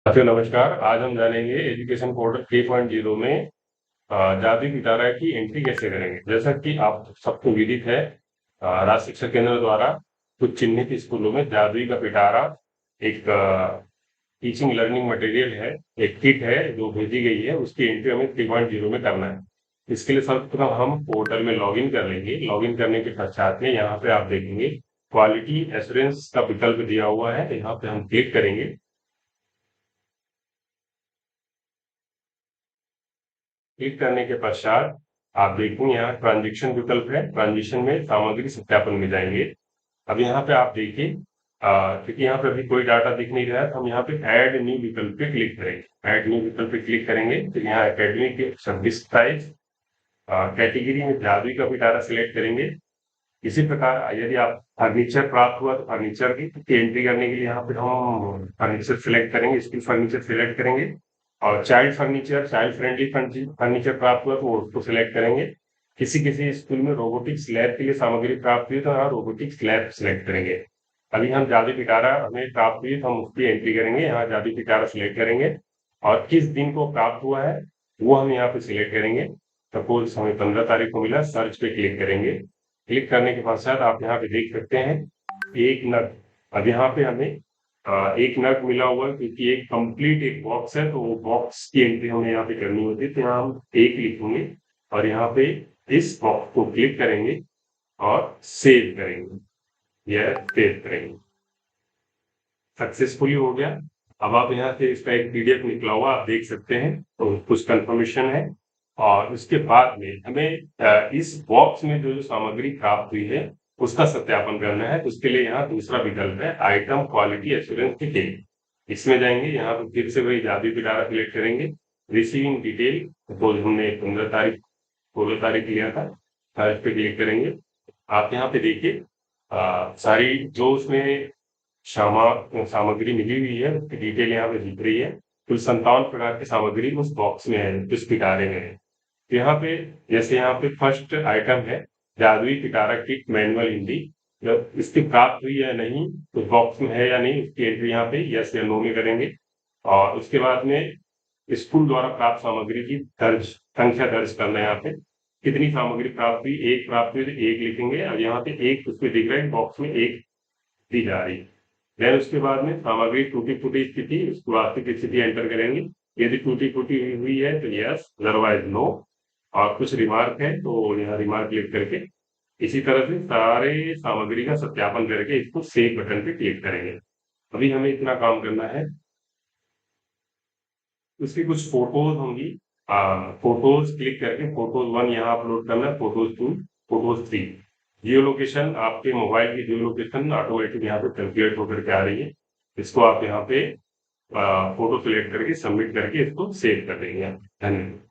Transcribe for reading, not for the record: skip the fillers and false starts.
साथियों नमस्कार। आज हम जानेंगे एजुकेशन पोर्टल 3.0 में जादुई पिटारा की एंट्री कैसे करेंगे। जैसा कि आप सबको विदित है, राज्य शिक्षा केंद्र द्वारा कुछ चिन्हित स्कूलों में जादुई का पिटारा एक टीचिंग लर्निंग मटेरियल है, एक किट है जो भेजी गई है, उसकी एंट्री हमें 3.0 में करना है। इसके लिए सर्वप्रथम हम पोर्टल में लॉगिन कर लेंगे। लॉगिन करने के पश्चात में यहाँ पे आप देखेंगे क्वालिटी एश्योरेंस का विकल्प दिया हुआ है, यहाँ पे हम क्लिक करेंगे। क्लिक करने के पश्चात आप देखेंगे यहाँ ट्रांजेक्शन विकल्प है। ट्रांजेक्शन में सामग्री सत्यापन में जाएंगे। अब यहाँ पे आप देखिए, क्योंकि यहाँ पे अभी कोई डाटा दिख नहीं रहा है, तो हम यहाँ पे ऐड न्यू विकल्प पे क्लिक करेंगे। ऐड न्यू विकल्प पे क्लिक करेंगे तो यहाँ एकेडमिक 26 कैटेगरी में जादुई का पिटारा सिलेक्ट करेंगे। इसी प्रकार यदि आप फर्नीचर प्राप्त हुआ तो फर्नीचर की एंट्री करने के लिए यहाँ पे हम फर्नीचर सिलेक्ट करेंगे, स्कूल फर्नीचर सिलेक्ट करेंगे। और child furniture, child friendly furniture प्राप्त हुआ तो उसको सिलेक्ट करेंगे। किसी किसी स्कूल में रोबोटिक्स लैब के लिए सामग्री प्राप्त हुई तो यहाँ रोबोटिक्स लैब सिलेक्ट करेंगे। अभी हम जादुई पिटारा हमें प्राप्त हुई तो हम उसकी एंट्री करेंगे, यहाँ जादुई पिटारा सिलेक्ट करेंगे और किस दिन को प्राप्त हुआ है वो हम यहाँ पे सिलेक्ट करेंगे। सपोज हमें 15 तारीख को मिला, सर्च पे क्लिक करेंगे। क्लिक करने के पश्चात आप यहाँ पे देख सकते हैं एक नग। अब यहाँ पे हमें एक नग मिला हुआ है, क्योंकि एक कंप्लीट एक बॉक्स है तो वो बॉक्स की एंट्री हमें यहाँ पे करनी होती है। तो यहाँ हम एक लिखेंगे और यहाँ पे इस बॉक्स को क्लिक करेंगे और सेव करेंगे। यह सेव करेंगे, सक्सेसफुली हो गया। अब आप यहाँ से इसका एक पीडीएफ निकला हुआ आप देख सकते हैं, तो कुछ कंफर्मेशन है। और उसके बाद में हमें इस बॉक्स में जो जो सामग्री प्राप्त हुई है उसका सत्यापन करना है। तो उसके लिए यहाँ दूसरा विकल्प है आइटम क्वालिटी एश्योरेंस डिटेल। इसमें जाएंगे, यहाँ पर फिर से वही जादुई पिटारा सिलेक्ट करेंगे। रिसीविंग डिटेल, सपोज हमने 16 तारीख लिया था, सर्च पे क्लिक करेंगे। आप यहाँ पे देखिए सारी जो उसमें सामग्री मिली हुई है उसकी डिटेल यहाँ पे दिख रही है। कुल 57 प्रकार की सामग्री उस बॉक्स में है, उस पिटारे में है। तो यहाँ पे जैसे यहाँ पे फर्स्ट आइटम है जादुई पिटारा किट मैनुअल हिंदी। जब इसकी प्राप्त हुई है नहीं, उस बॉक्स में है या नहीं, उसकी एंट्री यहाँ पे यस या नो में करेंगे। और उसके बाद में स्कूल द्वारा प्राप्त सामग्री की संख्या दर्ज करना है। यहाँ पे कितनी सामग्री प्राप्त हुई, एक प्राप्त हुई तो एक लिखेंगे और यहाँ पे एक उसमें दिख रहा है बॉक्स में एक दी जा रही। देन उसके बाद में सामग्री टूटी फूटी स्थिति, उसकी वास्तविक स्थिति एंटर करेंगे। यदि टूटी फूटी हुई है तो यस, अदरवाइज नो। और कुछ रिमार्क है तो यहाँ रिमार्क क्लिक करके इसी तरह से सारे सामग्री का सत्यापन करके इसको सेव बटन पे क्लिक करेंगे। अभी हमें इतना काम करना है। उसकी कुछ फोटोज होंगी, फोटोज क्लिक करके फोटोज 1 यहाँ अपलोड करना है, फोटोज 2, फोटोज 3। जियो लोकेशन, आपके मोबाइल की जियो लोकेशन ऑटोमेटिक यहाँ पे कैलकुलेट होकर के आ रही है। इसको आप यहाँ पे फोटो सिलेक्ट करके सबमिट करके इसको सेव कर देंगे। धन्यवाद।